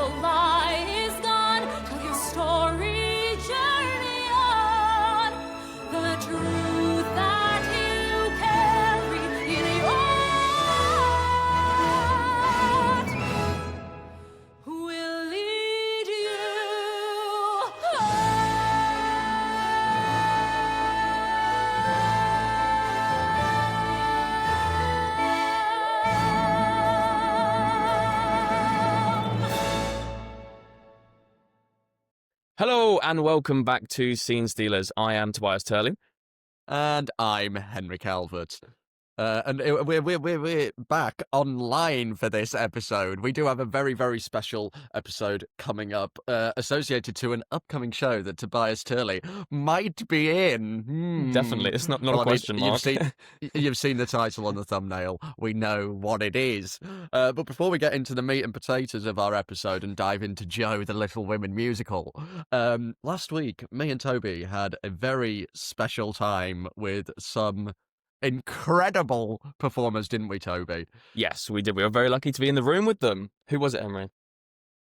the lie is gone. Tell your story, journey on. The truth that you carry in your heart will lead you Hello and welcome back to Scenestealers. I am Tobias Turley. And I'm Henry Calvert. We're back online for this episode. We do have a very, very special episode coming up, associated to an upcoming show that Tobias Turley might be in. Definitely, it's not a question mark. You've seen the title on the thumbnail. We know what it is. But before we get into the meat and potatoes of our episode and dive into Joe the Little Women musical, last week, me and Toby had a very special time with some incredible performers, didn't we, Toby? Yes, we did. We were very lucky to be in the room with them. Who was it, Henry?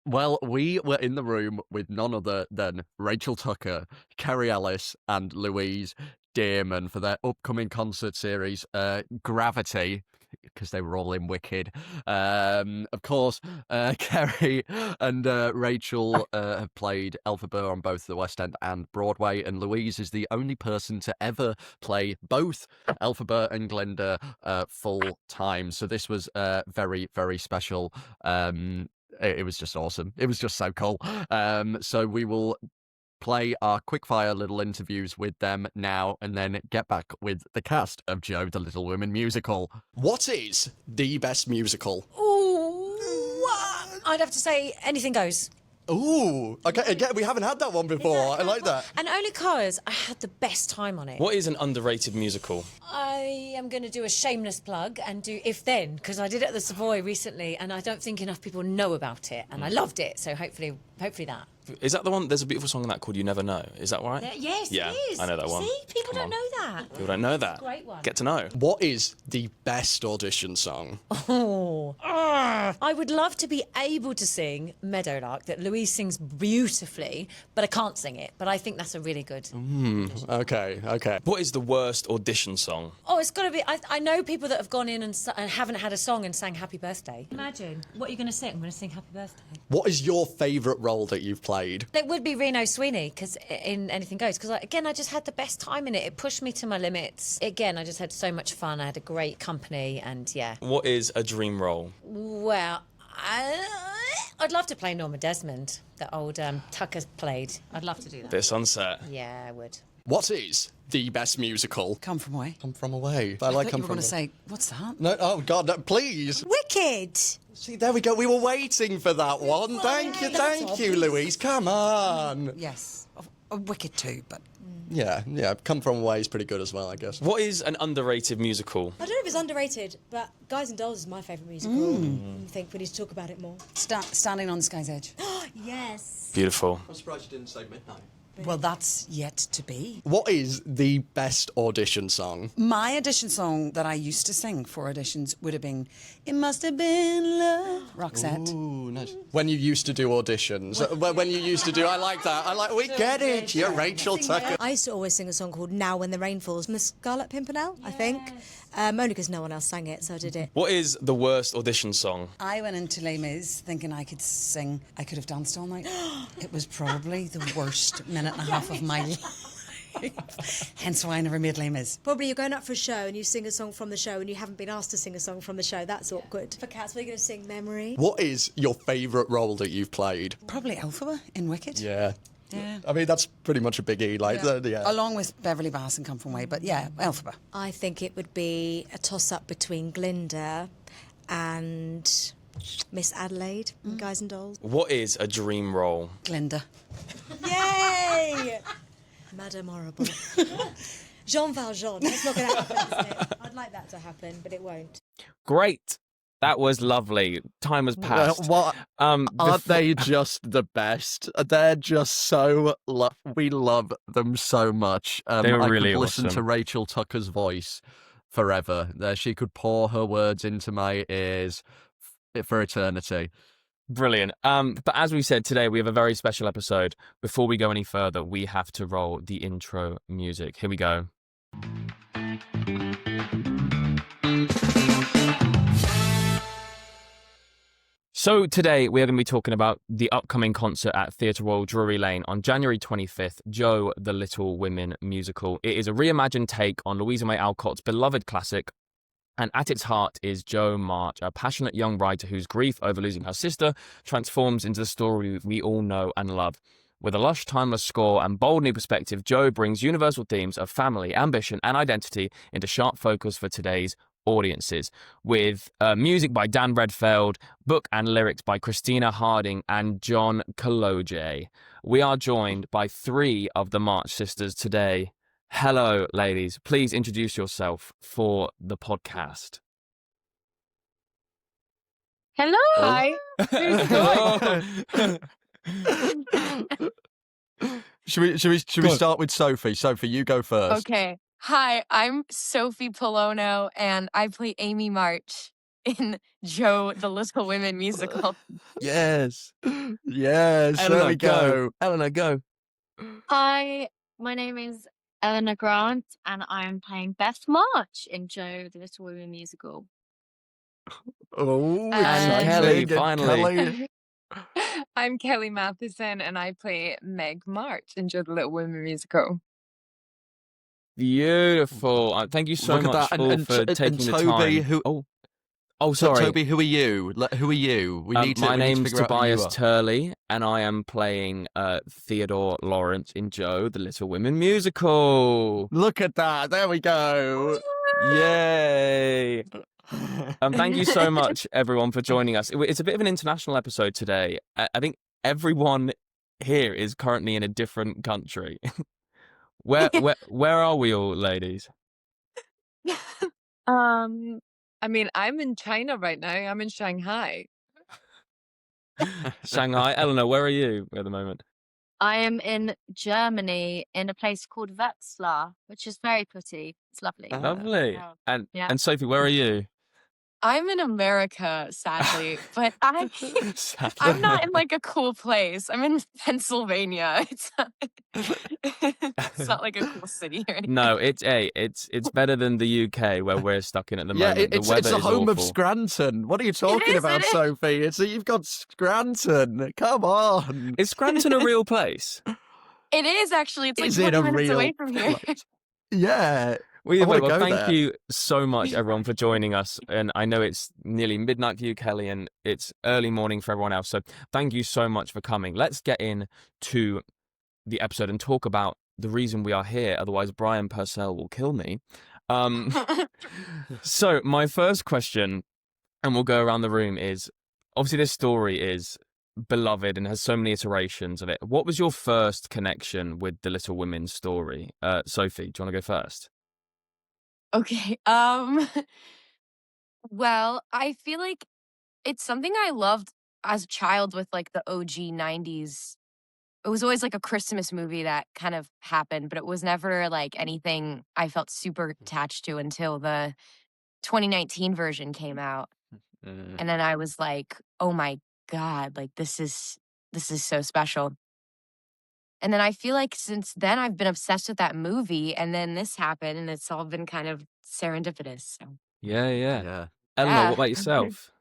Well, we were in the room with none other than Rachel Tucker, KERRY ELLIS, and Louise Dearman for their upcoming concert series, Gravity, because they were all in Wicked. Of course, KERRY and Rachel have played Elphaba on both the West End and Broadway, and Louise is the only person to ever play both Elphaba and Glinda full time. So this was very, very special. It was just awesome. It was just so cool. So we will play our quickfire little interviews with them now and then get back with the cast of Joe the Little Women musical. What is the best musical? Ooh, I'd have to say Anything Goes. Ooh, okay, again, we haven't had that one before. I like that. And only because I had the best time on it. What is an underrated musical? I am going to do a shameless plug and do If Then, because I did it at the Savoy recently and I don't think enough people know about it and I loved it, so hopefully that. Is that the one? There's a beautiful song in that called You Never Know. Is that right? Yes, Yeah, it is. I know that one. See, people Come don't on. know that. People don't know that. It's a great one. Get to know. What is the best audition song? I would love to be able to sing Meadowlark, that Louise sings beautifully, but I can't sing it. But I think that's a really good. Okay. What is the worst audition song? Oh, it's got to be. I know people that have gone in and haven't had a song and sang Happy Birthday. Imagine. What are you going to sing? I'm going to sing Happy Birthday. What is your favourite role that you've played? It would be Reno Sweeney, because in Anything Goes, because again, I just had the best time in it. It pushed me to my limits. Again, I just had so much fun. I had a great company, and yeah. What is a dream role? Well, I'd love to play Norma Desmond, that old Tucker played. I'd love to do that. Bit of Sunset. Yeah, I would. What is the best musical? Come From Away. Come From Away. I I like thought Come you were From going to Away. say, what's that? No, oh God, no, please. Wicked! See, there we go. We were waiting for that one. Thank you, Louise. Come on. Yes. Wicked too, but... Yeah. Come From Away is pretty good as well, I guess. What is an underrated musical? I don't know if it's underrated, but Guys and Dolls is my favourite musical. I think we need to talk about it more. Standing on the Sky's Edge. Yes. Beautiful. I'm surprised you didn't say Midnight. Well, that's yet to be. What is the best audition song? My audition song that I used to sing for auditions would have been It Must Have Been Love, Roxette. Ooh, nice. When you used to do auditions. When you used to do... I like that. We get it. You're Rachel Tucker. I used to always sing a song called Now When the Rain Falls, Miss Scarlet Pimpernel, I think. Only because no one else sang it, so I did it. What is the worst audition song? I went into Les Mis thinking I could sing. I could have danced all night. It was probably the worst minute and a half of my life. Hence why I never made Les Mis. Probably you're going up for a show and you sing a song from the show and you haven't been asked to sing a song from the show. That's awkward. For Cats, we're going to sing Memory. What is your favourite role that you've played? Probably Elphaba in Wicked. Yeah. Yeah. I mean, that's pretty much a biggie. Yeah. Along with Beverly Bass and Come From Away, but yeah, Elphaba. I think it would be a toss-up between Glinda and Miss Adelaide in Guys and Dolls. What is a dream role? Glinda. Yay! Madame Horrible. Jean Valjean. That's not going to happen, is it? I'd like that to happen, but it won't. Great. That was lovely. Time has passed. Aren't they just the best? They're just so... we love them so much. They're really I could listen awesome. to Rachel Tucker's voice forever. She could pour her words into my ears for eternity. Brilliant. But as we said today, we have a very special episode. Before we go any further, we have to roll the intro music. Here we go. So today we are going to be talking about the upcoming concert at Theatre Royal Drury Lane on January 25th, Joe the Little Women musical. It is a reimagined take on Louisa May Alcott's beloved classic, and at its heart is Jo March, a passionate young writer whose grief over losing her sister transforms into the story we all know and love. With a lush, timeless score and bold new perspective, Jo brings universal themes of family, ambition and identity into sharp focus for today's audiences, with music by Dan Redfeld, book and lyrics by Christina Harding and John Kaloje. We are joined by three of the March sisters today. Hello, ladies. Please introduce yourself for the podcast. Hello. Hi. Should we start with Sophie? Sophie, you go first. Okay. Hi, I'm Sophie Pollono, and I play Amy March in Joe the Little Women musical. Yes. Yes, there we go. Eleanor, go. Hi, my name is Eleanor Grant, and I'm playing Beth March in Joe the Little Women musical. Oh, And Kelly, finally. Kelly. I'm Kelly Mathieson, and I play Meg March in Joe the Little Women musical. Beautiful. Thank you so Look at much that. for taking the Toby, time. who- Oh, So, sorry. Toby, who are you? Who are you? We need to. My we need to name's figure out who you Tobias are. Turley, and I am playing Theodore Lawrence in Joe the Little Women musical. Look at that. There we go. Yay! Thank you so much, everyone, for joining us. It's a bit of an international episode today. I think everyone here is currently in a different country. Where are we all, ladies? I mean, I'm in China right now. I'm in Shanghai. Shanghai. Eleanor, where are you at the moment? I am in Germany in a place called Wetzlar, which is very pretty. It's lovely. Lovely. Yeah. And Yeah. and Sophie, where are you? I'm in America, sadly, but I'm not in like a cool place. I'm in Pennsylvania. It's not like a cool city or anything. No, it's better than the UK where we're stuck in at the Yeah, moment. it's the weather the is home of awful. Scranton. What are you talking is, about, it is. Sophie? You've got Scranton. Come on. Is Scranton a real place? It is actually. It's like Is it a 20 minutes real away from here. place? Yeah. Well, I wanna well, go thank there. you so much, everyone, for joining us. And I know it's nearly midnight for you, Kelly, and it's early morning for everyone else. So thank you so much for coming. Let's get into the episode and talk about the reason we are here. Otherwise, Brian Purcell will kill me. So my first question, and we'll go around the room, is obviously this story is beloved and has so many iterations of it. What was your first connection with the Little Women story? Sophie, do you want to go first? Okay. Well, I feel like it's something I loved as a child with like the OG 90s. It was always like a Christmas movie that kind of happened, but it was never like anything I felt super attached to until the 2019 version came out. And then I was like, oh my God, like this is so special. And then I feel like since then I've been obsessed with that movie, and then this happened, and it's all been kind of serendipitous. So Yeah. Yeah. Eleanor, Yeah. what about yourself?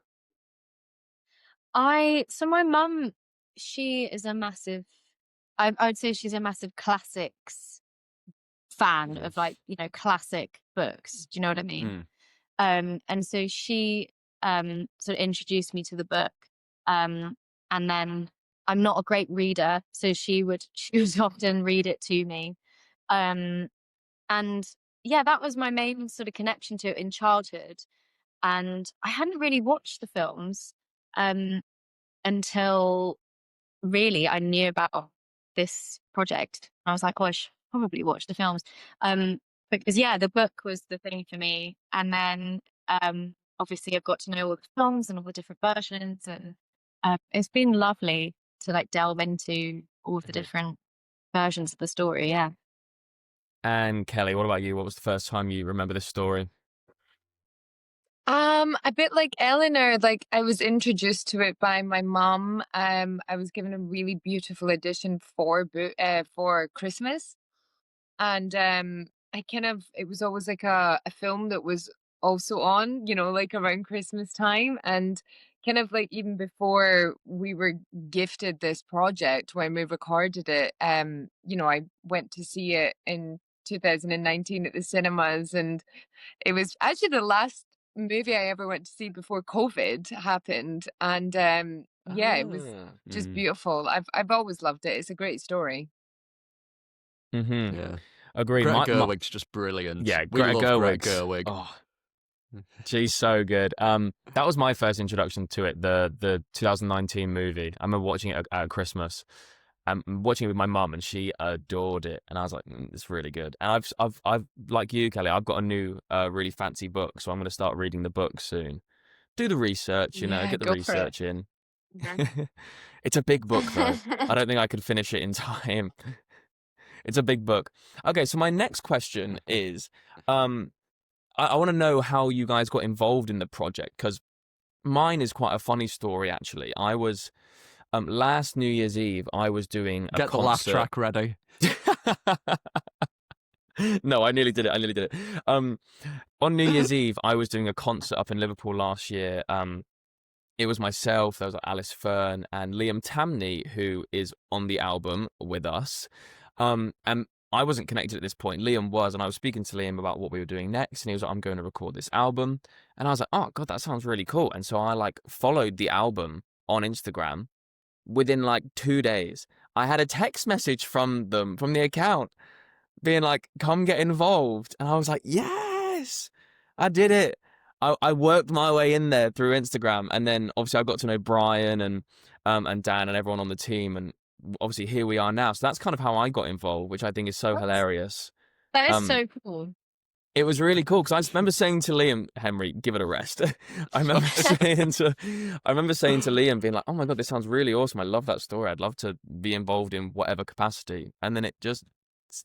So my mum, she is a massive, I would say she's a massive classics fan of like, classic books. Do you know what I mean? And so she sort of introduced me to the book. And then I'm not a great reader, so she would often read it to me. And yeah, that was my main sort of connection to it in childhood. And I hadn't really watched the films until really I knew about this project. I was like, oh, I should probably watch the films. Because yeah, the book was the thing for me. And then obviously I've got to know all the films and all the different versions, and it's been lovely to like delve into all of the different versions of the story. Yeah. And Kelly, what about you? What was the first time you remember this story? A bit like Eleanor, like I was introduced to it by my mom. I was given a really beautiful edition for Christmas, and I kind of it was always like a film that was also on, like around Christmas time, and kind of like even before we were gifted this project when we recorded it, I went to see it in 2019 at the cinemas, and it was actually the last movie I ever went to see before COVID happened, and yeah, it was Ah. just beautiful. I've always loved it. It's a great story. Mm-hmm. Yeah. Agreed. Greta Gerwig's just brilliant. Yeah, We Greta love Greta Gerwig's. Gerwig. Oh, she's so good. That was my first introduction to it, the 2019 movie. I remember watching it at Christmas. Watching it with my mum, and she adored it, and I was like, "It's really good." And I've like you, Kelly. I've got a new, really fancy book, so I'm going to start reading the book soon. Do the research, Yeah, get the go for it. research in. It's a big book, though. I don't think I could finish it in time. It's a big book. Okay, so my next question is, I want to know how you guys got involved in the project, because mine is quite a funny story, actually. I was last New Year's Eve, I was doing a Get the laugh concert. track ready. No, I nearly did it. On New Year's Eve, I was doing a concert up in Liverpool last year. It was myself, there was Alice Fern and Liam Tamney, who is on the album with us. And I wasn't connected at this point. Liam was, and I was speaking to Liam about what we were doing next, and he was like, I'm going to record this album. And I was like, oh, God, that sounds really cool. And so I followed the album on Instagram. Within 2 days, I had a text message from them, from the account, being like, come get involved. And I was like, yes, I did it. I worked my way in there through Instagram. And then obviously I got to know Brian and Dan and everyone on the team. And obviously here we are now. So that's kind of how I got involved, which I think is so hilarious. That is Um, so cool. It was really cool, because I remember saying to Liam, Henry, give it a rest. I remember saying to Liam, being like, oh my God, this sounds really awesome. I love that story. I'd love to be involved in whatever capacity. And then it just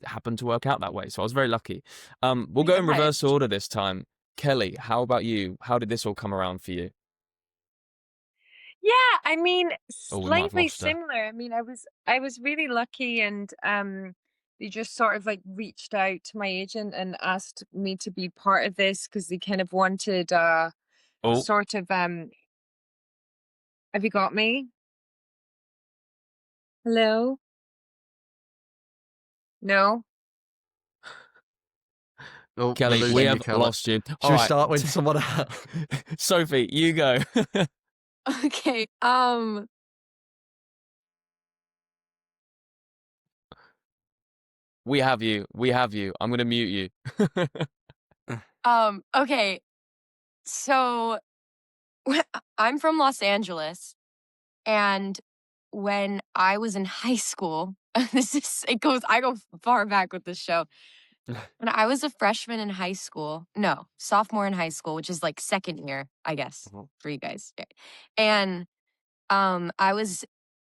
happened to work out that way. So I was very lucky. We'll go in Yeah. reverse order this time. Kelly, how about you? How did this all come around for you? Yeah, I mean, Oh, we might have slightly lost her. similar. I mean, I was really lucky, and they just sort of reached out to my agent and asked me to be part of this, because they kind of wanted Oh, sort of have you got me? Hello? No? Oh, Kelly, we're we losing you, have Kelly. lost you. Should All we right. start with someone else? Sophie, you go. Okay. We have you. I'm going to mute you. Okay. So I'm from Los Angeles, and when I was in high school, I go far back with this show. When I was a freshman in high school, no, sophomore in high school, which is second year, I guess, for you guys. And I was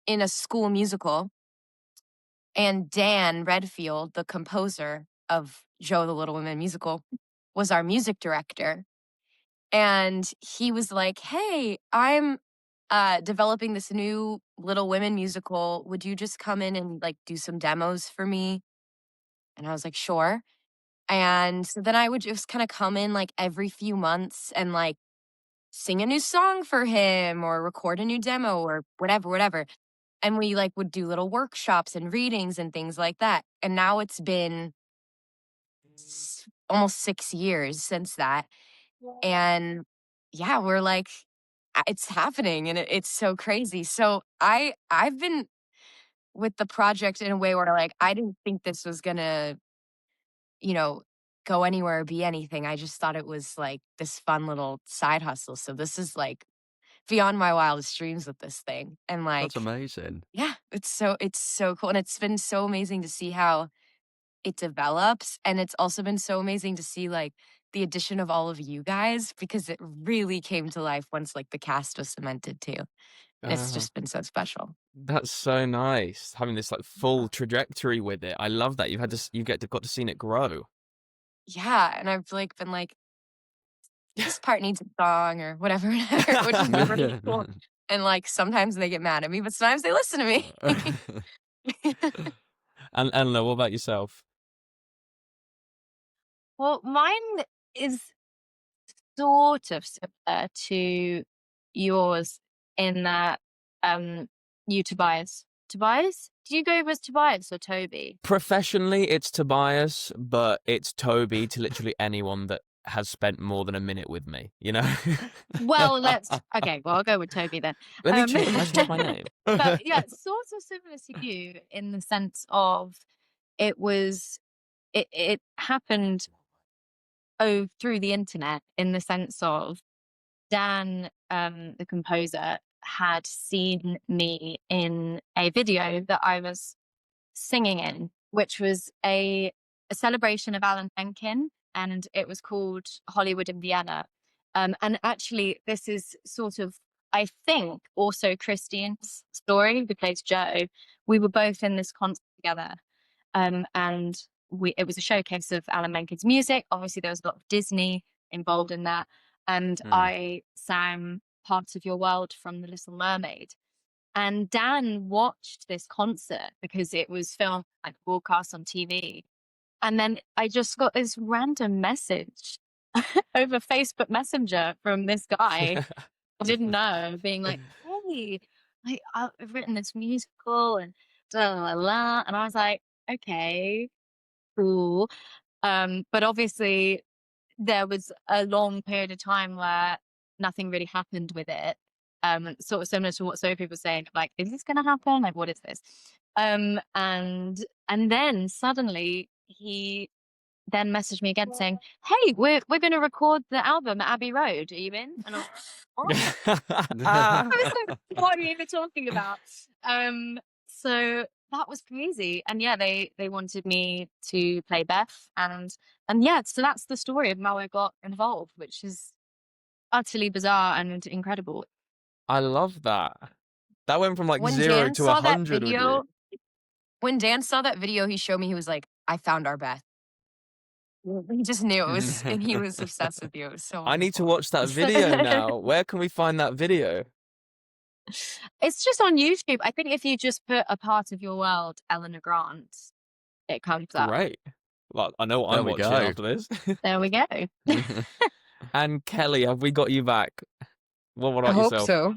in a school musical, and Dan Redfield, the composer of Joe the Little Women musical, was our music director. And he was like, hey, I'm developing this new Little Women musical. Would you just come in and do some demos for me? And I was like, sure. And so then I would just kind of come in every few months and sing a new song for him or record a new demo or whatever. And we would do little workshops and readings and things like that. And now it's been almost 6 years since that. And yeah, we're it's happening, and it's so crazy. So I've been with the project in a way where I didn't think this was gonna, go anywhere or be anything. I just thought it was this fun little side hustle. So this is beyond my wildest dreams with this thing. And That's amazing. yeah, it's so cool. And it's been so amazing to see how it develops. And it's also been so amazing to see the addition of all of you guys, because it really came to life once the cast was cemented too. And it's just been so special. That's so nice, having this full trajectory with it. I love that you've got to seen it grow. Yeah, and I've been this part needs a song or whatever, which is really cool. And like sometimes they get mad at me, but sometimes they listen to me. And Eleanor, what about yourself? Well, mine is sort of similar to yours in that you Tobias. Tobias? Do you go with Tobias or Toby? Professionally, it's Tobias, but it's Toby to literally anyone that has spent more than a minute with me, you know? Well, okay, well, I'll go with Toby then. Let me change my name. But yeah, it's sort of similar to you in the sense of it happened through the internet, in the sense of Dan, the composer, had seen me in a video that I was singing in, which was a celebration of Alan Menken, and it was called Hollywood in Vienna. And actually, this is sort of, I think, also Christine's story, who plays Joe. We were both in this concert together, and it was a showcase of Alan Menken's music. Obviously, there was a lot of Disney involved in that, and I sang Parts of Your World from The Little Mermaid. And Dan watched this concert because it was filmed, like broadcast on TV. And then I just got this random message over Facebook Messenger from this guy I didn't know, being like, hey, I've written this musical and blah, blah, blah. And I was like, okay, cool. But obviously there was a long period of time where nothing really happened with it. Sort of similar to what Sophie was saying, like, is this going to happen? Like, what is this? And then suddenly he then messaged me again saying, hey, we're going to record the album at Abbey Road. Are you in? And I was like, I was like, what are you even talking about? So that was crazy. And yeah, they wanted me to play Beth. And yeah, so that's the story of how I got involved, which is utterly bizarre and incredible. I love that. That went from like When 0 Dan to saw that 100 with video, you. when Dan saw that video, he showed me, he was like, I found our Beth. He just knew it was, and he was obsessed with you. It was so I need to wonderful. watch that video now. Where can we find that video? It's just on YouTube. I think if you just put A Part of Your World, Eleanor Grant, it comes up. Great. Well, I know what There I'm we watching go. after this. There we go. And Kelly, have we got you back? What I about hope yourself? so.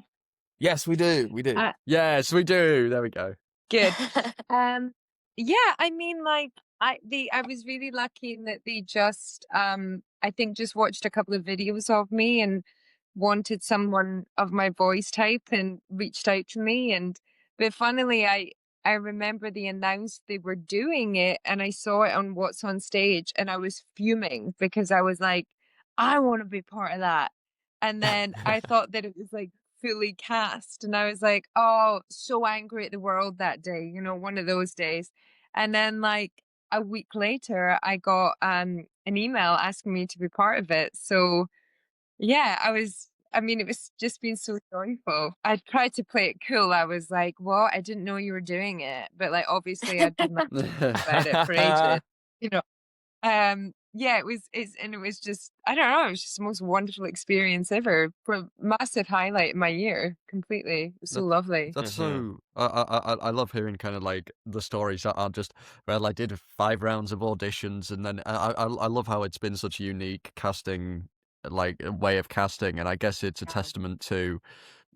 Yes, we do. We do. Yes, we do. There we go. Good. Yeah, I mean, like, I was really lucky in that they just I think just watched a couple of videos of me and wanted someone of my voice type and reached out to me. And but funnily, I remember they announced they were doing it, and I saw it on What's on Stage, and I was fuming because I was like, I want to be part of that. And then I thought that it was like fully cast, and I was like, oh, so angry at the world that day, you know, one of those days. And then like a week later, I got an email asking me to be part of it. So yeah, I mean, it was just been so joyful. I tried to play it cool. I was like, what? I didn't know you were doing it. But like, obviously I'd been like, about it for ages, you know. Yeah, it was just, I don't know, it was just the most wonderful experience ever. Massive highlight in my year, completely. It was so lovely. That's so. I love hearing kind of like the stories that aren't just, well, I did 5 rounds of auditions, and then I love how it's been such a unique casting, like way of casting, and I guess it's a testament to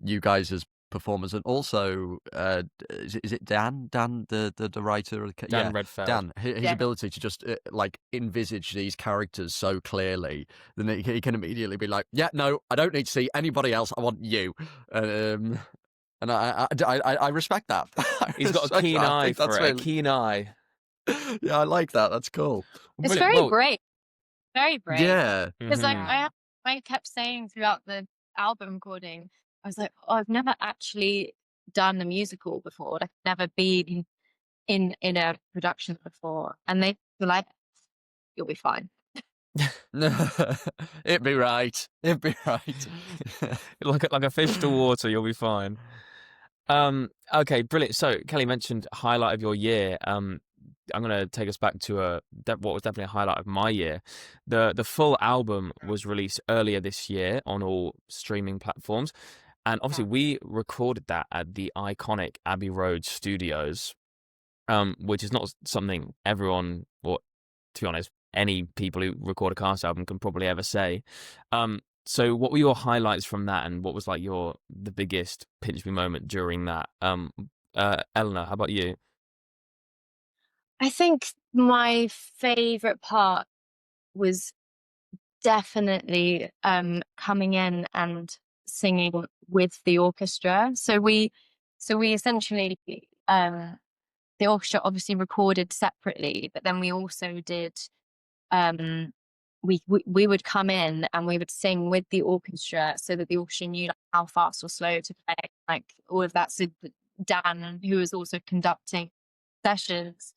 you guys as performers, and also is it Dan the writer of Dan Redfeld. Dan, his ability to just like envisage these characters so clearly, then he can immediately be like, yeah, no, I don't need to see anybody else, I want you. And I respect that. He's got a keen eye for it. A keen eye. Yeah, I like that. That's cool. It's very brave. Very brave. Yeah. Because I kept saying throughout the album recording, I was like, oh, I've never actually done a musical before. I've never been in a production before. And they were like, you'll be fine. It'd be right. It'd be right. like a fish to water, you'll be fine. Okay, brilliant. So Kelly mentioned highlight of your year. I'm gonna take us back to what was definitely a highlight of my year. The full album was released earlier this year on all streaming platforms, and obviously we recorded that at the iconic Abbey Road Studios, which is not something everyone, or to be honest, any people who record a cast album can probably ever say. So what were your highlights from that, and what was like the biggest pinch me moment during that? Eleanor, how about you? I think my favorite part was definitely coming in and singing with the orchestra. So we essentially the orchestra obviously recorded separately, but then we also did we would come in and we would sing with the orchestra so that the orchestra knew like, how fast or slow to play, like all of that. So Dan, who was also conducting sessions,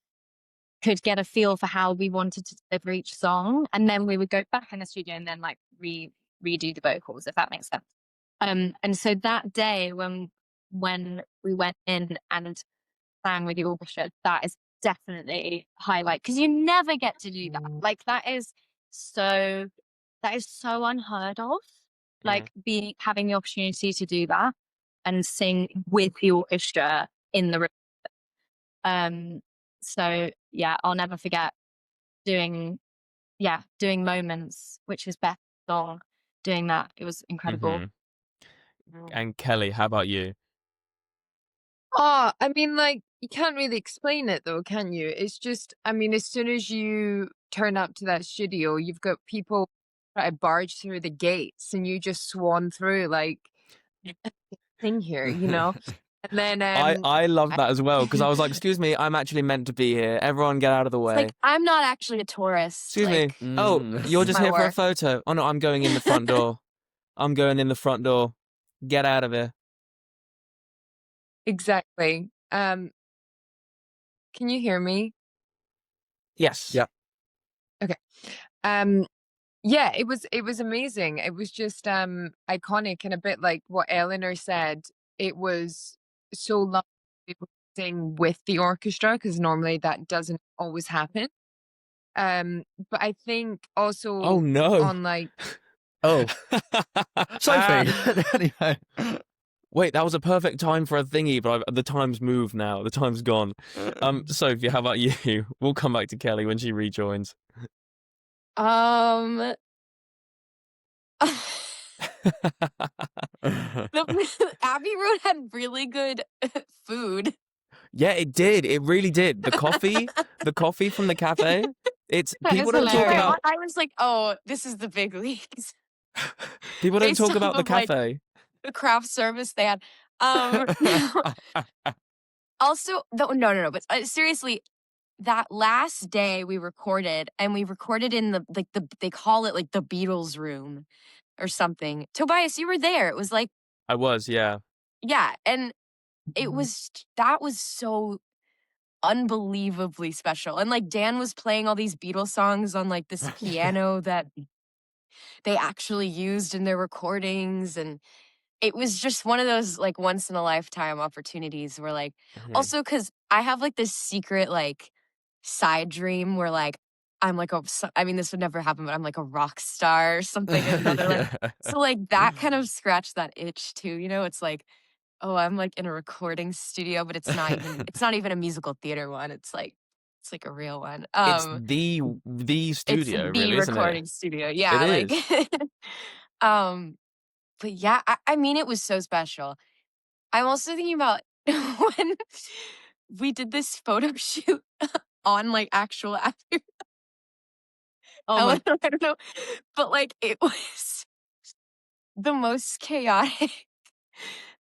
could get a feel for how we wanted to deliver each song, and then we would go back in the studio and then like redo the vocals, if that makes sense. And so that day when we went in and sang with the orchestra, that is definitely a highlight, because you never get to do that. Like that is so unheard of. Like having the opportunity to do that and sing with the orchestra in the room. So yeah, I'll never forget doing Moments, which was Beth's song, doing that. It was incredible. And Kelly, how about you? Oh, I mean, like, you can't really explain it though, can you? It's just, I mean, as soon as you turn up to that studio, you've got people try to barge through the gates and you just swan through like thing here, you know? And then I love that as well, because I was like, excuse me, I'm actually meant to be here. Everyone get out of the way. It's like, I'm not actually a tourist. Excuse me. Oh, you're just my here for a work. photo. Oh no, I'm going in the front door. I'm going in the front door. Get out of here. exactly. Can you hear me? Yes. Yeah. Okay. Yeah, it was amazing. It was just iconic, and a bit like what Eleanor said. It was so lovely to be able to sing with the orchestra, because normally that doesn't always happen. But I think also Oh no. on like Oh, Sophie. Anyway. Wait, that was a perfect time for a thingy, but the time's moved now. The time's gone. Sophie, how about you? We'll come back to Kelly when she rejoins. The Abbey Road had really good food. Yeah, it did. It really did. The coffee from the cafe. It's That people is don't talk hilarious. about. I was like, oh, this is the big leagues. People don't Based talk off about the of, like, cafe. the craft service they had. Also, no. But seriously, that last day we recorded, and we recorded in the they call it like the Beatles room or something. Tobias, you were there. It was like, I was, yeah. yeah, and that was so unbelievably special. And like Dan was playing all these Beatles songs on like this piano that they actually used in their recordings, and it was just one of those like once in a lifetime opportunities where like also because I have like this secret like side dream where like I'm like I mean this would never happen, but I'm like a rock star or something or another. Like, so like that kind of scratched that itch too, you know? It's like, oh, I'm like in a recording studio, but it's not even a musical theater one. It's like a real one. It's the studio, it's the really, isn't recording it? studio. Yeah, It like is. but yeah, I mean it was so special. I'm also thinking about when we did this photo shoot on like actual actors. I don't know, but like it was the most chaotic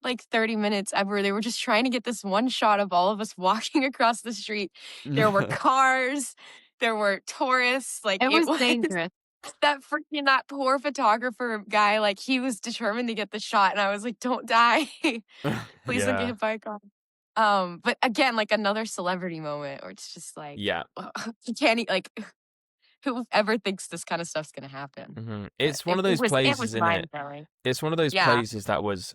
like 30 minutes ever. They were just trying to get this one shot of all of us walking across the street. There were cars, there were tourists. Like It was dangerous. that poor photographer guy. Like he was determined to get the shot, and I was like, "Don't die, please don't get hit by a car." But again, like another celebrity moment, where it's just like, Yeah. you can't like. Whoever thinks this kind of stuff's gonna happen. It's one of those places, It was isn't it? mind-blowing. It's one of those Yeah. places that was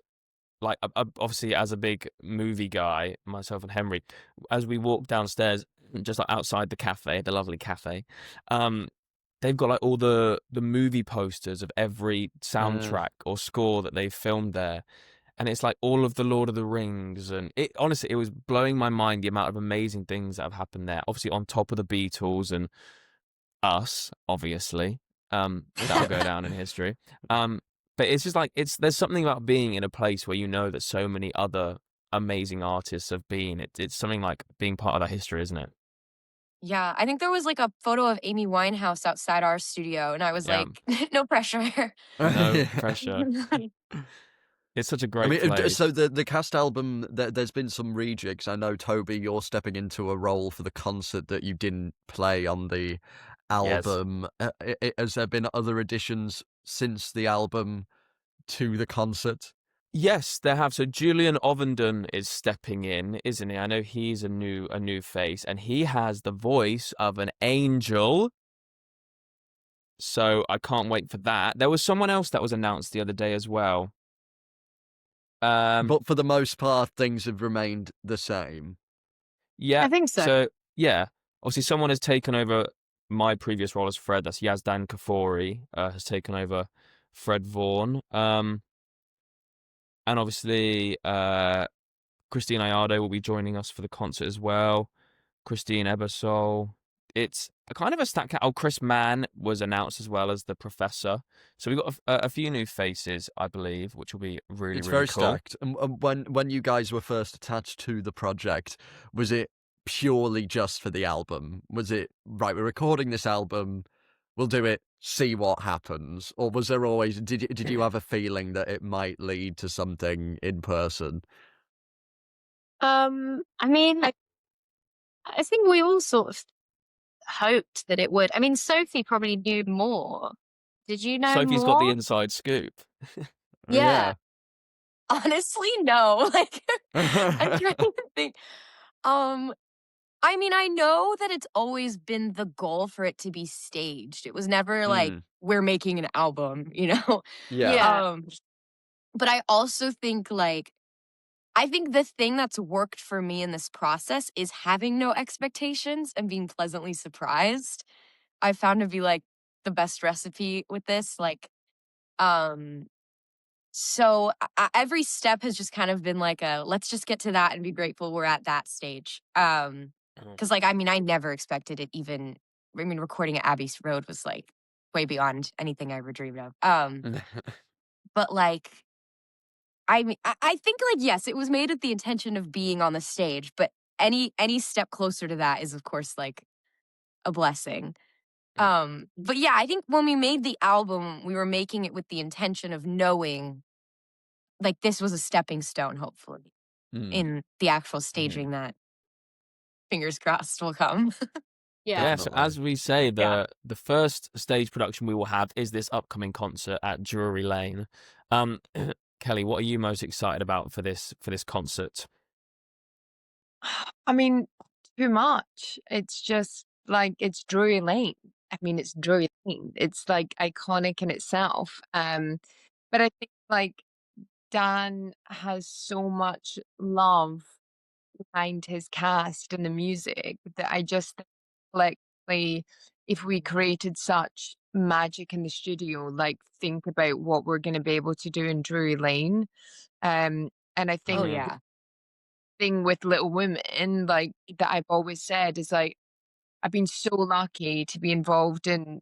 like, obviously, as a big movie guy, myself and Henry, as we walked downstairs, just like outside the cafe, the lovely cafe. They've got like all the movie posters of every soundtrack or score that they've filmed there. And it's like all of the Lord of the Rings, and it honestly, it was blowing my mind the amount of amazing things that have happened there. Obviously, on top of the Beatles and us, obviously, that'll go down in history. But it's just like there's something about being in a place where you know that so many other amazing artists have been. It's something like being part of that history, isn't it? Yeah, I think there was like a photo of Amy Winehouse outside our studio, and I was Yeah. like, no pressure. No pressure. It's such a I great mean, place. so the cast album, there's been some rejigs. I know, Toby, you're stepping into a role for the concert that you didn't play on the Yes. album. Has there been other additions since the album to the concert? Yes, there have. So Julian Ovenden is stepping in, isn't he? I know he's a new face, and he has the voice of an angel. So I can't wait for that. There was someone else that was announced the other day as well. But for the most part, things have remained the same. Yeah. I think so. So yeah, obviously someone has taken over my previous role as Fred. That's Yazdan Kafori has taken over Fred Vaughan. And obviously Christine Ayardo will be joining us for the concert as well. Christine Ebersol. It's a kind of a stack. Oh, Chris Mann was announced as well as the professor. So we've got a few new faces, I believe, which will be really, It's really very cool. stacked. And when you guys were first attached to the project, was it purely just for the album? Was it, right, we're recording this album, we'll do it, see what happens? Or was there always, did you have a feeling that it might lead to something in person? I mean, I think we all sort of hoped that it would. I mean, Sophie probably knew more. Did you know Sophie's more? got the inside scoop. Yeah. Honestly, no. Like, I'm trying to think. I mean, I know that it's always been the goal for it to be staged. It was never like we're making an album, you know? Yeah. But I also think like I think the thing that's worked for me in this process is having no expectations and being pleasantly surprised. I found to be like the best recipe with this. Like, so every step has just kind of been like let's just get to that and be grateful we're at that stage. Because like, I mean, I never expected it even, I mean, recording at Abbey Road was like way beyond anything I ever dreamed of. But like, I mean, I think like, yes, it was made with the intention of being on the stage, but any step closer to that is of course like a blessing. But yeah, I think when we made the album, we were making it with the intention of knowing like this was a stepping stone, hopefully, in the actual staging that fingers crossed will come. Yeah, so as we say, the first stage production we will have is this upcoming concert at Drury Lane. Kelly, what are you most excited about for this concert? I mean, too much. It's just like it's Drury Lane. I mean, it's Drury Lane. It's like iconic in itself. But I think like Dan has so much love behind his cast and the music that I just think collectively, if we created such magic in the studio, like think about what we're going to be able to do in Drury Lane. And I think the thing with Little Women, like that I've always said is like, I've been so lucky to be involved in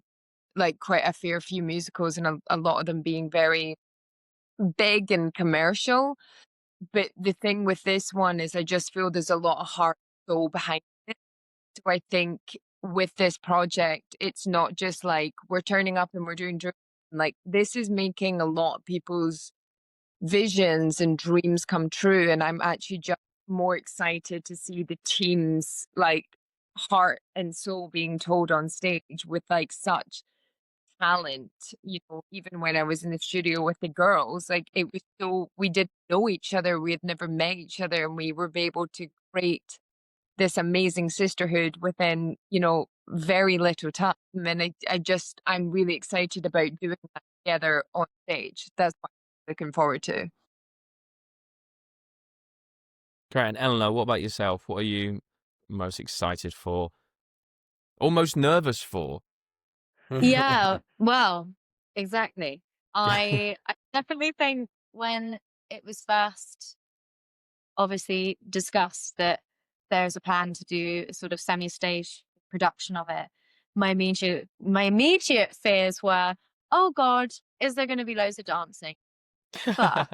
like quite a fair few musicals and a lot of them being very big and commercial. But the thing with this one is I just feel there's a lot of heart and soul behind it. So I think with this project, it's not just like we're turning up and we're doing dreams. Like this is making a lot of people's visions and dreams come true. And I'm actually just more excited to see the team's like heart and soul being told on stage with like such talent. You know, even when I was in the studio with the girls, like it was so, we didn't know each other, we had never met each other, and we were able to create this amazing sisterhood within, you know, very little time. And I'm really excited about doing that together on stage. That's what I'm looking forward to. Great. And Eleanor, what about yourself? What are you most excited for, almost nervous for? Yeah, well, exactly. I definitely think when it was first obviously discussed that there's a plan to do a sort of semi-stage production of it, my immediate fears were, oh God, is there going to be loads of dancing? But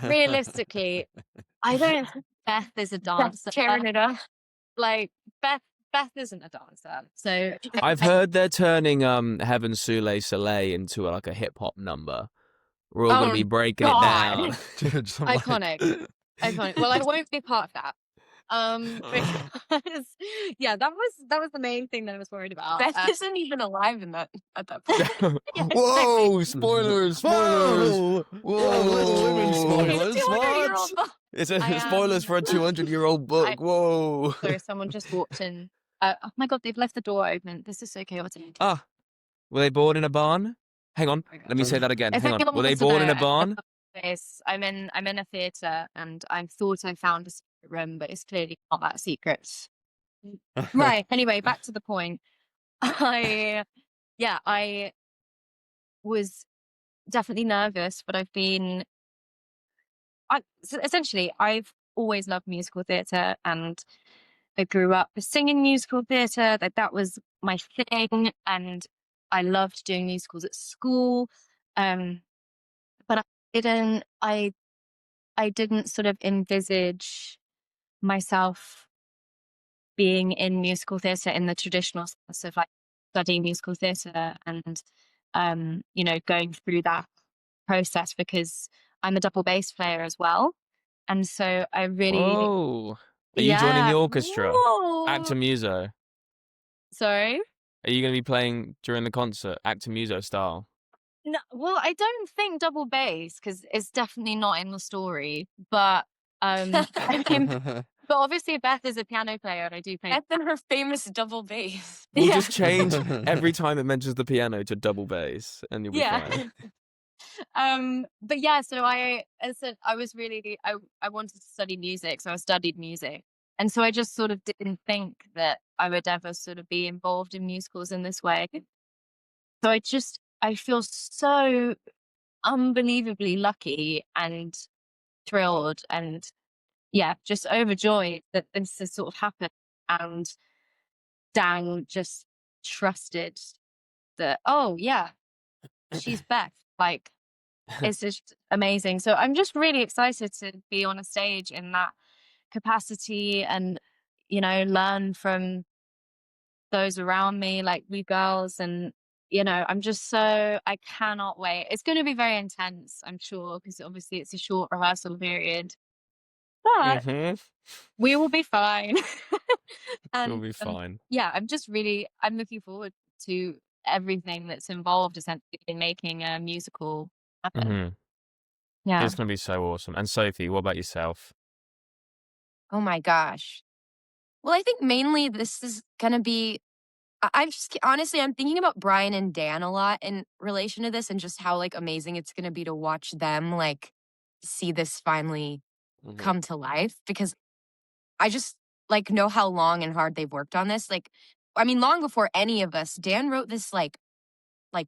realistically, I don't think Beth is a dancer. Tearing it up. Like Beth isn't a dancer, so I've heard they're turning Heaven Soleil Soleil into like a hip hop number. We're all going to be breaking it down. Iconic. Iconic. Well, I won't be part of that. Because yeah, that was the main thing that I was worried about. Beth isn't even alive in that at that point. Whoa! Spoilers! Spoilers! Whoa! Little Women spoilers, what? It's spoilers for a 200-year-old book. Whoa! Sorry, someone just walked in. Oh my God, they've left the door open. This is so chaotic. Ah, were they born in a barn? Hang on, let me say that again. Hang on. Were they born in a barn? I'm in a theatre, and I thought I found a secret room, but it's clearly not that secret. Right. Anyway, back to the point. I was definitely nervous, but essentially I've always loved musical theatre, and I grew up singing musical theatre. That was my thing, and I loved doing musicals at school. But I didn't sort of envisage myself being in musical theatre in the traditional sense of like studying musical theatre and going through that process, because I'm a double bass player as well. And so I really Oh, are you joining the orchestra? Whoa. Actor Muso. Sorry? Are you going to be playing during the concert, Actor Muso style? No, well, I don't think double bass, because it's definitely not in the story. But but obviously Beth is a piano player, and I do play. Beth and her famous double bass. We'll just change every time it mentions the piano to double bass, and you'll be fine. But yeah, so I wanted to study music, so I studied music, and so I just sort of didn't think that I would ever sort of be involved in musicals in this way. So I feel so unbelievably lucky and thrilled, and just overjoyed that this has sort of happened, and Dan just trusted that, oh yeah, she's Beth. Like, it's just amazing. So I'm just really excited to be on a stage in that capacity, and learn from those around me, like you girls, and I cannot wait. It's going to be very intense, I'm sure, because obviously it's a short rehearsal period, but we will be fine. We'll be fine. I'm looking forward to everything that's involved essentially in making a musical happen. Yeah. It's going to be so awesome. And Sophie, what about yourself? Oh my gosh. Well, I think mainly this is going to be, I'm thinking about Brian and Dan a lot in relation to this, and just how like amazing it's going to be to watch them like see this finally come to life, because I just like know how long and hard they've worked on this. Like, I mean, long before any of us. Dan wrote this like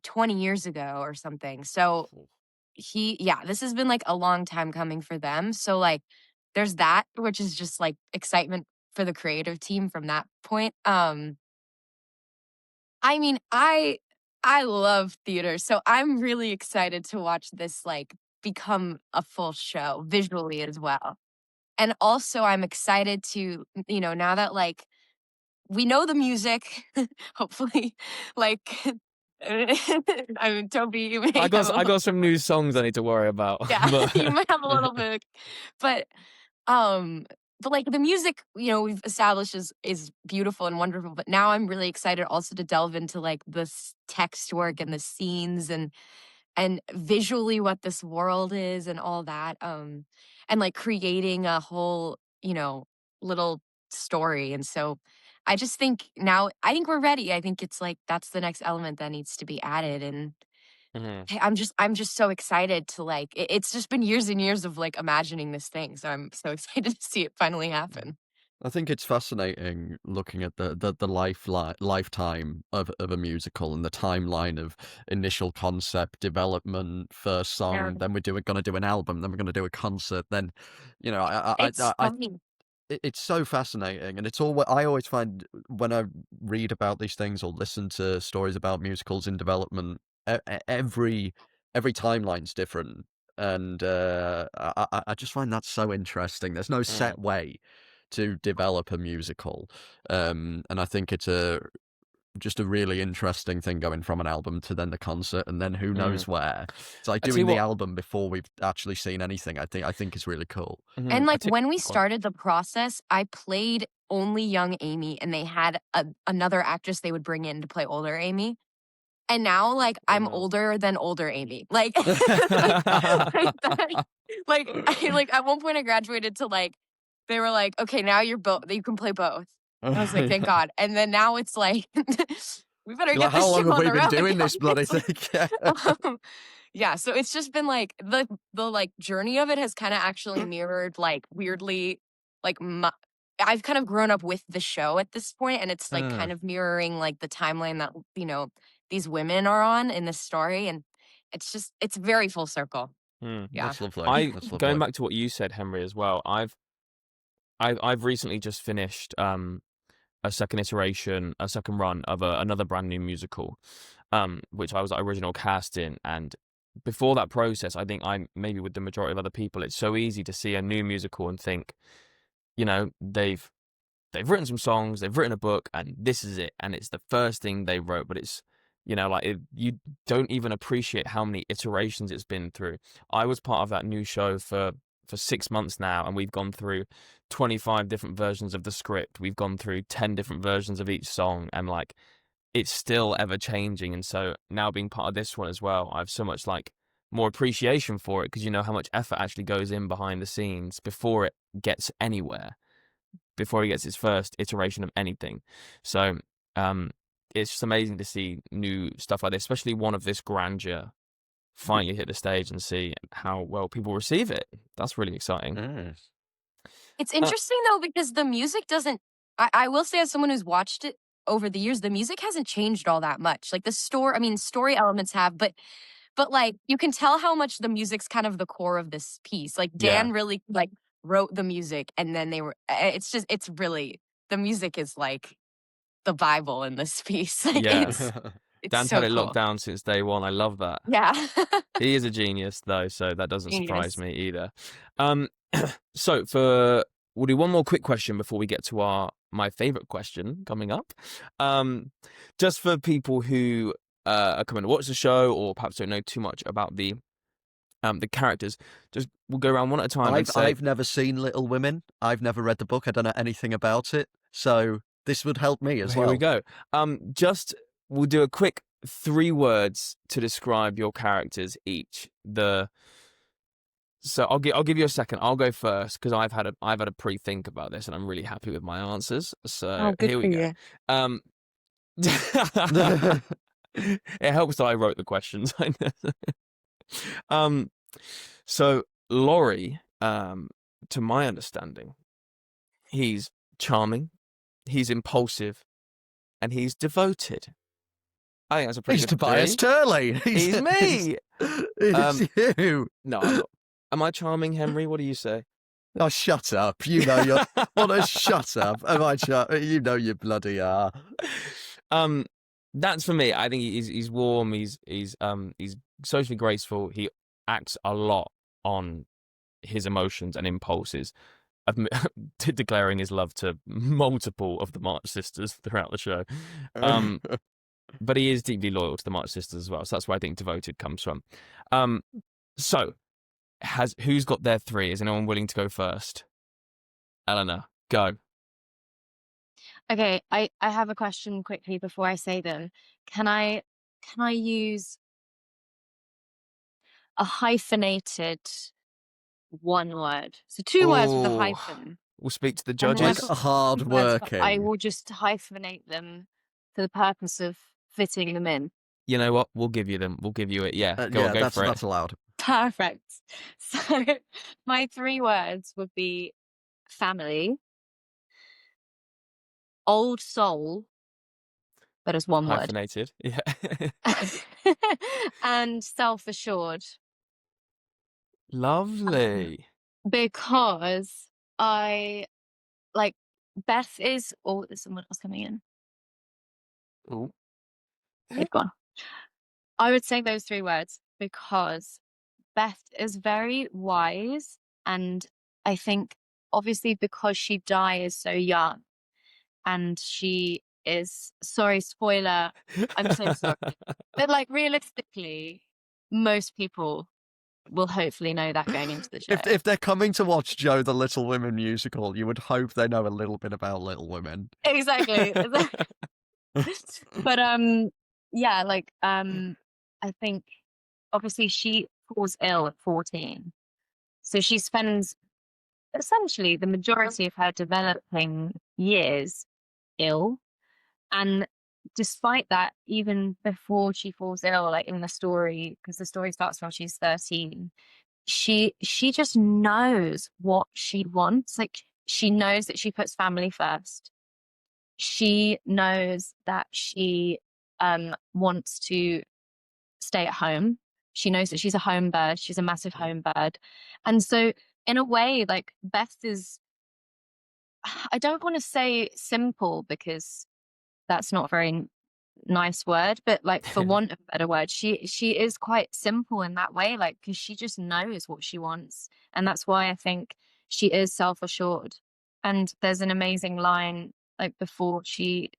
20 years ago or something. So this has been like a long time coming for them. So like there's that, which is just like excitement for the creative team from that point. I mean, I love theater, so I'm really excited to watch this like become a full show visually as well. And also I'm excited to, now that like we know the music, hopefully, like I mean, Toby, you may I got some new songs I need to worry about. Yeah, but... you might have a little bit, but like the music, we've established is beautiful and wonderful. But now I'm really excited also to delve into like the text work and the scenes and visually what this world is and all that. And like creating a whole, little story. And so I just think now, I think we're ready. I think it's like that's the next element that needs to be added. And I'm just so excited to like it's just been years and years of like imagining this thing. So I'm so excited to see it finally happen. I think it's fascinating looking at the lifetime of a musical and the timeline of initial concept, development, first Yeah. song, then we're going to do an album, then we're going to do a concert, then, you know, It's funny. it's so fascinating, and it's all I always find when I read about these things or listen to stories about musicals in development, every timeline's different, and I just find that so interesting. There's no set way to develop a musical, and I think it's just a really interesting thing going from an album to then the concert and then who knows where. It's like I tell doing you the what, album before we've actually seen anything. I think it's really cool. And like when we go on. started the process, I played only young Amy, and they had another actress they would bring in to play older Amy. And now, like, I'm older than older Amy. Like, like at one point I graduated to like, they were like, okay, now you're both, you can play both. I was like, thank God. And then now it's like, we better You're get like, this how long show have on we the been road, doing this guys." bloody thing? Yeah, so it's just been like the like journey of it has kind of actually mirrored like weirdly like I've kind of grown up with the show at this point, and it's like kind of mirroring like the timeline that these women are on in this story, and it's very full circle. Yeah. That's lovely. That's lovely. Going back to what you said, Henry, as well. I've recently just finished a second run of another brand new musical, which I was the original cast in. And before that process, I think maybe with the majority of other people, it's so easy to see a new musical and think, they've written some songs, they've written a book, and this is it, and it's the first thing they wrote. But it's you don't even appreciate how many iterations it's been through. I was part of that new show for 6 months now, and we've gone through 25 different versions of the script. We've gone through 10 different versions of each song, and like it's still ever changing. And so now being part of this one as well, I have so much like more appreciation for it, because you know how much effort actually goes in behind the scenes before it gets anywhere, before it gets its first iteration of anything. So it's just amazing to see new stuff like this, especially one of this grandeur, finally hit the stage and see how well people receive it. That's really exciting. It's interesting though, because the music doesn't, I will say, as someone who's watched it over the years, the music hasn't changed all that much. Like the story elements have, but like you can tell how much the music's kind of the core of this piece. Like Dan really like wrote the music, and then it's really, the music is like the Bible in this piece. Like it's Dan's so had it cool. locked down since day one. I love that. Yeah. He is a genius though, so that doesn't surprise Genius. me either. So we'll do one more quick question before we get to my favorite question coming up. Just for people who are coming to watch the show or perhaps don't know too much about the characters, just we'll go around one at a time. I've never seen Little Women. I've never read the book. I don't know anything about it, so this would help me as well. Here we go. We'll do a quick 3 words to describe your characters each. So I'll give you a second. I'll go first because I've had a pre-think about this, and I'm really happy with my answers. So here we go. It helps that I wrote the questions. So Laurie, to my understanding, he's charming, he's impulsive, and he's devoted. I think that's a pretty He's good Tobias 3. Turley. He's me. It's you. No, I'm not. Am I charming, Henry? What do you say? Oh, shut up. You know you're... What a shut up. Am I You know you bloody are. That's for me. I think he's warm. He's socially graceful. He acts a lot on his emotions and impulses, declaring his love to multiple of the March Sisters throughout the show. But he is deeply loyal to the March Sisters as well. So that's where I think devoted comes from. So who's got their 3? Is anyone willing to go first? Eleanor, go. Okay, I have a question quickly before I say them. Can I use a hyphenated one word? So 2 words with a Ooh. hyphen. We'll speak to the And then judges. I've got Hard 2 words, but working. I will just hyphenate them for the purpose of fitting them in. You know what? We'll give you them. We'll give you it. Yeah, go for it. That's allowed. Perfect. So my 3 words would be family, old soul, but as one word, Hyphenated. Yeah. and self-assured. Lovely. Because I like Beth is. Oh, there's someone else coming in. Ooh. They've gone. I would say those three words because Beth is very wise, and I think obviously because she dies so young, and she is sorry, spoiler. I'm so sorry, but like realistically, most people will hopefully know that going into the show. If they're coming to watch Joe the Little Women musical, you would hope they know a little bit about Little Women. Exactly. But yeah, like I think obviously she falls ill at 14. So she spends essentially the majority of her developing years ill. And despite that, even before she falls ill, like in the story, because the story starts when she's 13, she just knows what she wants. Like she knows that she puts family first. She knows that she wants to stay at home. She knows that she's a home bird. She's a massive home bird. And so in a way, like Beth is, I don't want to say simple because that's not a very nice word, but like for want of a better word, she is quite simple in that way, like because she just knows what she wants. And that's why I think she is self-assured. And there's an amazing line like before she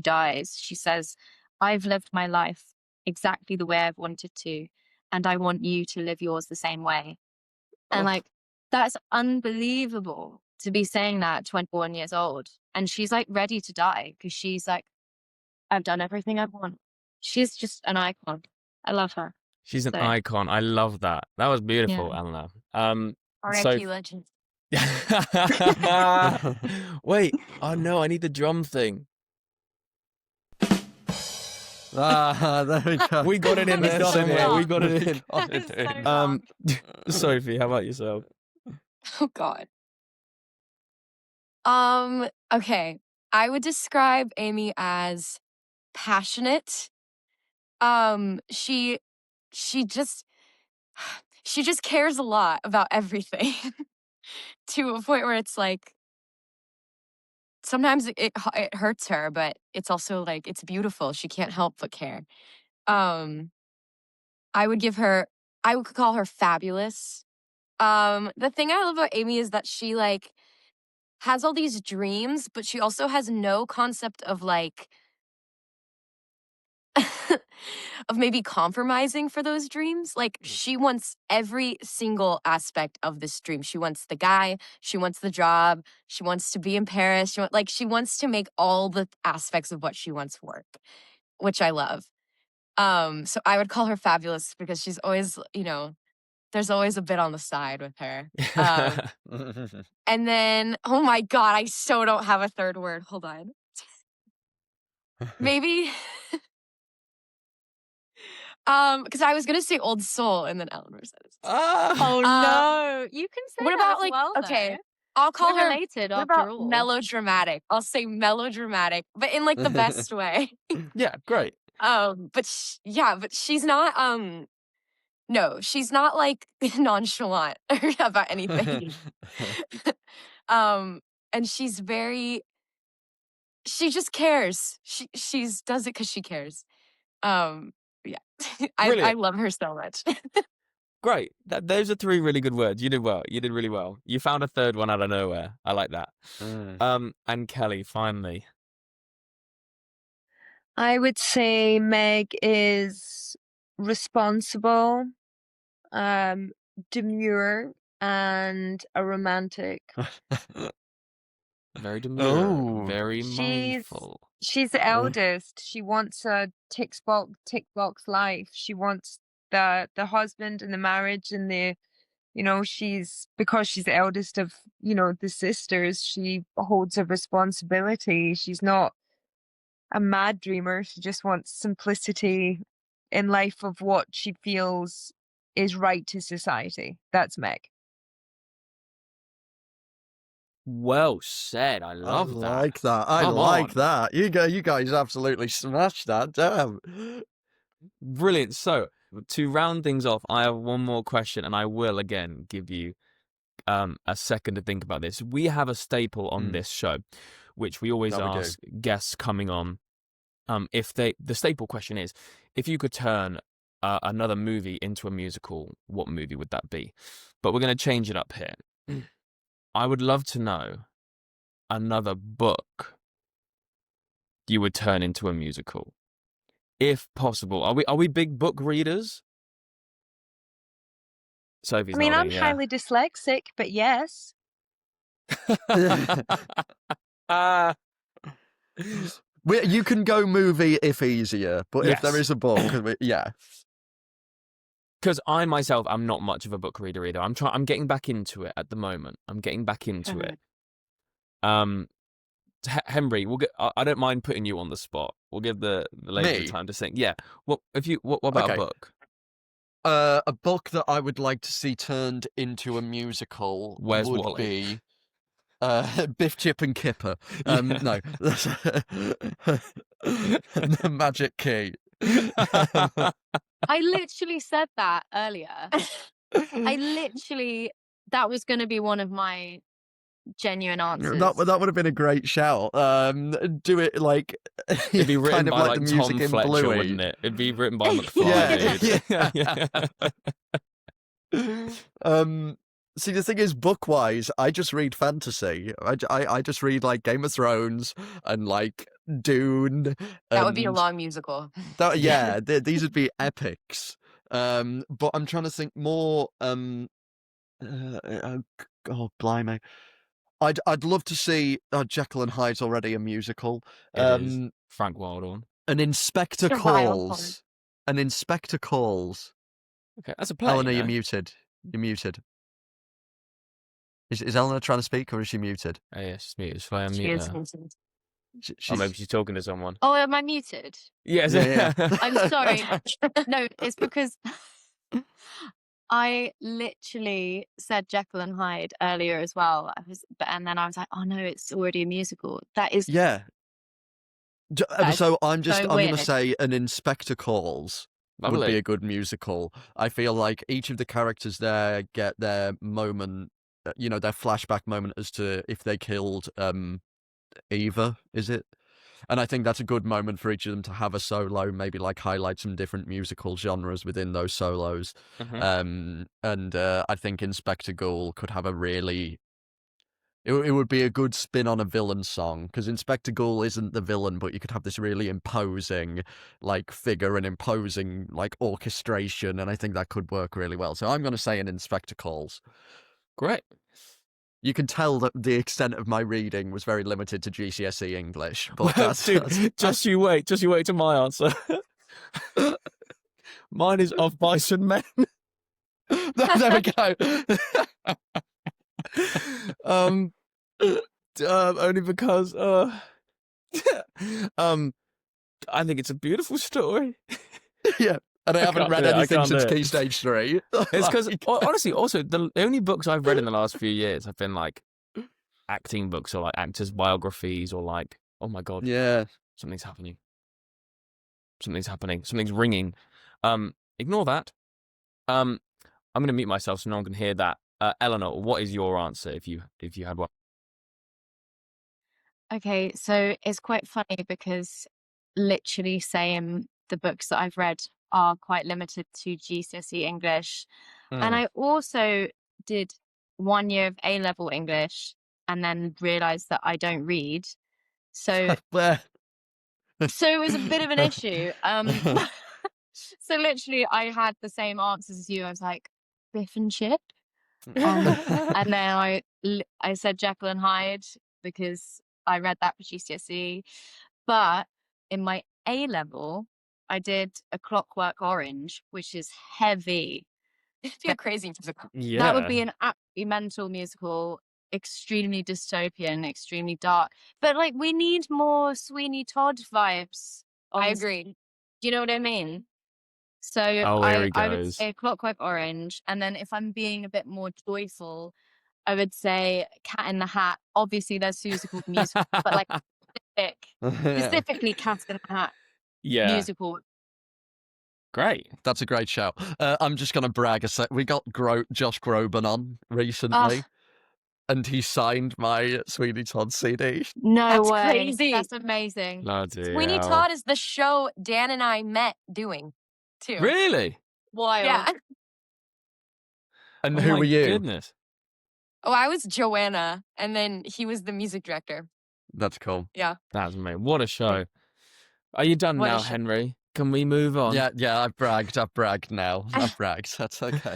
dies, she says, "I've lived my life exactly the way I've wanted to, and I want you to live yours the same way." And like that's unbelievable to be saying that at 21 years old. And she's like ready to die because she's like, I've done everything I want. She's just an icon. I love her. She's an So, icon. I love that. That was beautiful, yeah. Eleanor. R.I.P. legend. Wait. Oh no, I need the drum thing. There we go. We got it in there somewhere. We got it in. Got it in. Sophie, how about yourself? Oh God. Okay. I would describe Amy as passionate. She just cares a lot about everything to a point where it's like sometimes it hurts her, but it's also like it's beautiful. She can't help but care. I would call her fabulous. The thing I love about Amy is that she like has all these dreams, but she also has no concept of like of maybe compromising for those dreams. Like she wants every single aspect of this dream. She wants the guy, she wants the job, she wants to be in Paris. She wants to make all the aspects of what she wants work, which I love. So I would call her fabulous because she's always, there's always a bit on the side with her. And then, oh my God, I so don't have a third word. Hold on. Maybe because I was gonna say old soul, and then Eleanor said it. Oh no, you can say What that about as like well, okay? though. I'll call We're her related what after about all. melodramatic. I'll say melodramatic, but in like the best way. Yeah, great. But she's not. No, she's not like nonchalant about anything. And she's very. She just cares. She's does it because she cares. Yeah, I Brilliant. love her so much. Great. Those are three really good words. You did well. You did really well. You found a third one out of nowhere. I like that. And Kelly, finally. I would say Meg is responsible, demure, and a romantic. Very demure. Oh. Very mindful. She's the eldest. She wants a tick box life. She wants the husband and the marriage and the, because she's the eldest of, the sisters, she holds a responsibility. She's not a mad dreamer. She just wants simplicity in life of what she feels is right to society. That's Meg. Well said. I I love that. like that. I Come like on. that. You guys absolutely smashed that. Damn. Brilliant. So, to round things off, I have one more question, and I will again give you a second to think about this. We have a staple on this show, which we always That we do. ask guests coming on. The staple question is, if you could turn another movie into a musical, what movie would that be? But we're going to change it up here. I would love to know another book you would turn into a musical, if possible. Are we big book readers? Sophie's I mean, I'm nodding, yeah. highly dyslexic, but yes. You can go movie if easier, but if there Yes. is a book, yeah. Because I myself am not much of a book reader either. I'm getting back into it at the moment. I'm getting back into it. Henry, I don't mind putting you on the spot. We'll give the lady Me? the time to think. Yeah. What about Okay. a book? A book that I would like to see turned into a musical Where's would Wally? be Biff, Chip and Kipper. Yeah. No. The Magic Key. I literally said that earlier. That was going to be one of my genuine answers. That would have been a great shout. Do it like It'd be written kind of by like the music Tom in Fletcher, Bluey. wouldn't it? It'd be written by McFly, dude. See, the thing is, book-wise, I just read fantasy. I just read like Game of Thrones and like Dune. That would be a and long musical. these would be epics. But I'm trying to think more. Oh, blimey. I'd love to see Jekyll and Hyde's already a musical. It is. Frank Wildhorn. An Inspector Wildhorn. Calls. An Inspector Calls. Okay, that's a play. Eleanor, you you're know? muted. You're muted. Is Eleanor trying to speak or is she muted? Oh, yeah, she's muted. Shall I She unmute is her? muted. Or maybe she's talking to someone. Oh, am I muted? Yes. Yeah. I'm sorry. No, it's because I literally said Jekyll and Hyde earlier as well. And then I was like, oh no, it's already a musical. That is Yeah. That is So I'm so going to weird. say An Inspector Calls would Lovely. be a good musical. I feel like each of the characters there get their moment, their flashback moment as to if they killed Eva, is it? And I think that's a good moment for each of them to have a solo, maybe like highlight some different musical genres within those solos. Mhm. And I think Inspector Ghoul could have a really... It would be a good spin on a villain song, because Inspector Ghoul isn't the villain, but you could have this really imposing, like, figure and imposing, like, orchestration, and I think that could work really well. So I'm going to say An Inspector Calls. Great. You can tell that the extent of my reading was very limited to GCSE English, but Well, dude, just you wait to my answer. Mine is Of Bison Men. there we go. Only because I think it's a beautiful story. Yeah, and I haven't can't read do it, I anything can't do since it. Key Stage 3. It's because honestly, also the only books I've read in the last few years have been like acting books or like actors' biographies or like, oh my god, Yeah. something's happening. Something's ringing. Ignore that. I'm going to mute myself so no one can hear that. Eleanor, what is your answer if you had one? Okay, so it's quite funny because literally same, the books that I've read are quite limited to GCSE English. And I also did 1 year of A-level English and then realised that I don't read. So Where? so it was a bit of an issue. So literally I had the same answers as you. I was like, Biff and Chip. And then I said Jekyll and Hyde because I read that for GCSE. But in my A level, I did A Clockwork Orange, which is heavy. It'd be a crazy musical. Yeah, That would be an absolutely mental musical, extremely dystopian, extremely dark. But like, we need more Sweeney Todd vibes. I on- agree. Do you know what I mean? So Oh, here he I would goes. say Clockwork Orange, and then if I'm being a bit more joyful, I would say Cat in the Hat. Obviously, there's musical music, but like specifically Cat in the Hat musical. Great. That's a great shout. I'm just going to brag a sec. We got Josh Groban on recently, and he signed my Sweeney Todd CD. No That's way. crazy. That's amazing. Bloody Sweeney hell. Todd is the show Dan and I met doing, too. Really? Wild. Yeah. And Oh who my were you? Goodness. Oh, I was Joanna, and then he was the music director. That's cool. Yeah. That's amazing. What a show. Are you done What a now, show. Henry? Can we move on? Yeah, I've bragged now. I've bragged. That's okay.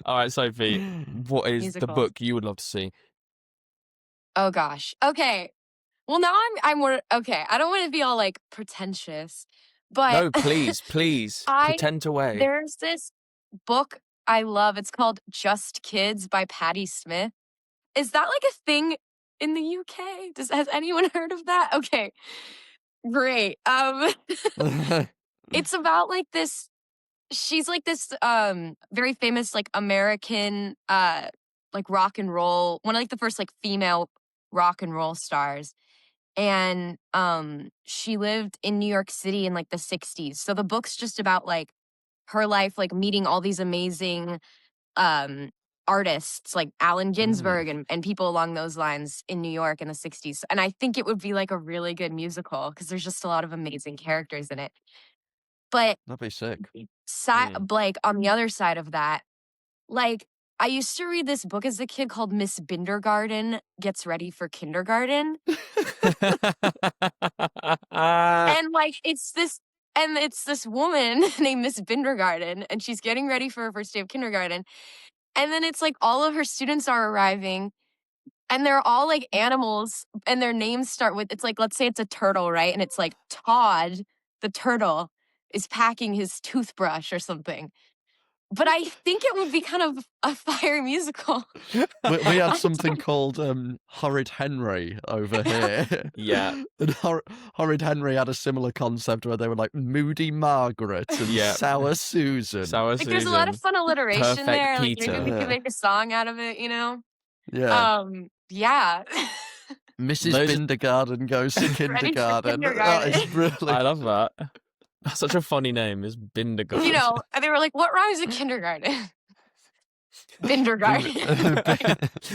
All right, Sophie, what is the Musicals. book you would love to see? Oh gosh. Okay. Well, now I'm more okay. I don't want to be all like pretentious, but No, please, pretend away. there's this book I love. It's called Just Kids by Patti Smith. Is that like a thing in the UK? Has anyone heard of that? Okay. Great. It's about like this she's like this very famous like American like rock and roll, one of like the first like female rock and roll stars. And she lived in New York City in like the 60s. So the book's just about like her life, like meeting all these amazing artists like Allen Ginsberg and people along those lines in New York in the 60s. And I think it would be like a really good musical because there's just a lot of amazing characters in it. But That'd be sick. like on the other side of that, like I used to read this book as a kid called Miss Bindergarten Gets Ready for Kindergarten. And like it's this woman named Miss Bindergarten, and she's getting ready for her first day of kindergarten. And then it's like all of her students are arriving, and they're all like animals, and their names start with, it's like, let's say it's a turtle, right? And it's like Todd, the turtle, is packing his toothbrush or something. But I think it would be kind of a fire musical. We had something called Horrid Henry over here. Yeah. And Horrid Henry had a similar concept where they were like Moody Margaret and Yeah. Sour Susan. Sour Like there's a lot of fun alliteration Perfect there. Like Peter. maybe we could make a song out of it, you know? Yeah. Yeah. Mrs. Those- Bindergarten goes to Ready for kindergarten. That kindergarten. is brilliant. I love that. That's such a funny name, is Bindergarten. You know, and they were like, what rhymes with kindergarten? Bindergarten.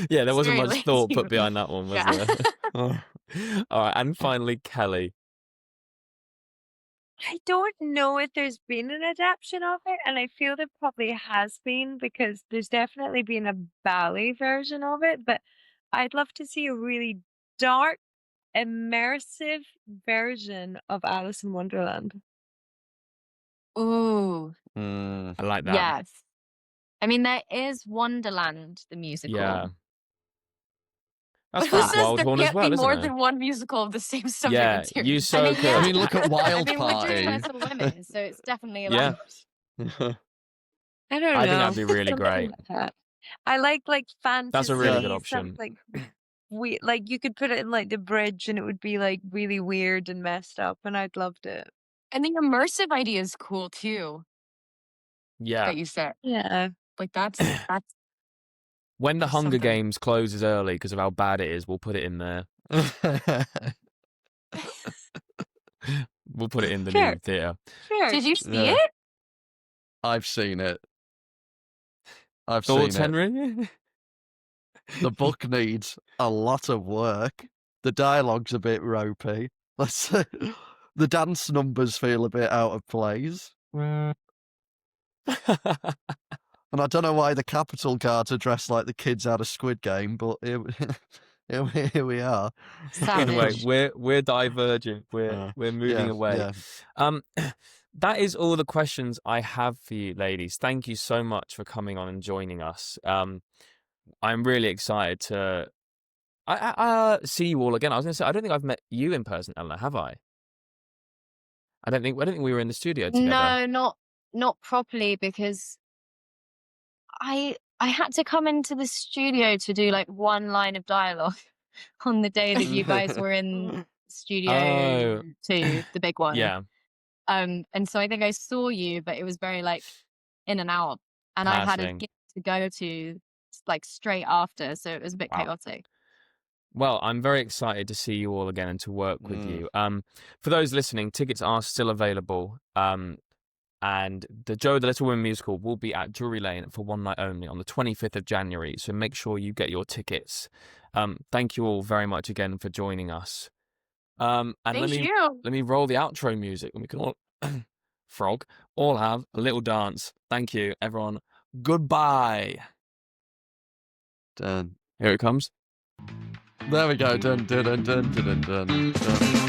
Yeah, there wasn't very much thought lazy. put behind that one, was Yeah. there? Oh. All right, and finally, Kelly. I don't know if there's been an adaptation of it, and I feel there probably has been because there's definitely been a ballet version of it, but I'd love to see a really dark, immersive version of Alice in Wonderland. Ooh. I like that. Yes. I mean, there is Wonderland, the musical. Yeah. That's But who Frank says there Wildhorn as can't well, be isn't more it? than one musical of the same subject Yeah, material? you so mean, could. yeah. I mean, look at Wild I mean, Party. Winter is for women, so it's definitely Yeah. allowed. I don't know. I think that'd be really something great. like that. I like fantasy. That's a really good stuff, option. Like like you could put it in like the bridge, and it would be like really weird and messed up, and I'd loved it. And the immersive idea is cool too, Yeah. that you said. Yeah. Like that's When the That's Hunger something. Games closes early because of how bad it is, we'll put it in there. We'll put it in the Sure. new theatre. Sure. Did you see Yeah. it? I've seen it. I've Thoughts, seen it. Henry? The book needs a lot of work. The dialogue's a bit ropey. Let's say the dance numbers feel a bit out of place. And I don't know why the Capitol Guards are dressed like the kids out of Squid Game, but here we are. Anyway, Savage. we're diverging. We're moving Yeah, away. yeah. That is all the questions I have for you, ladies. Thank you so much for coming on and joining us. I'm really excited to see you all again. I was going to say, I don't think I've met you in person, Eleanor, have I? I don't think we were in the studio together. No, not properly, because I had to come into the studio to do like one line of dialogue on the day that you guys were in Studio 2, the big one. Yeah. And so I think I saw you, but it was very like in and out. And I had a Passing. gig to go to like straight after, so it was a bit Wow. chaotic. Well, I'm very excited to see you all again and to work with you. For those listening, tickets are still available. And the Joe the Little Women musical will be at Drury Lane for one night only on the 25th of January. So make sure you get your tickets. Thank you all very much again for joining us. And Thank you. let me roll the outro music, and we can all all have a little dance. Thank you, everyone. Goodbye. Dun. Here it comes. There we go. Dun, dun, dun, dun, dun, dun, dun.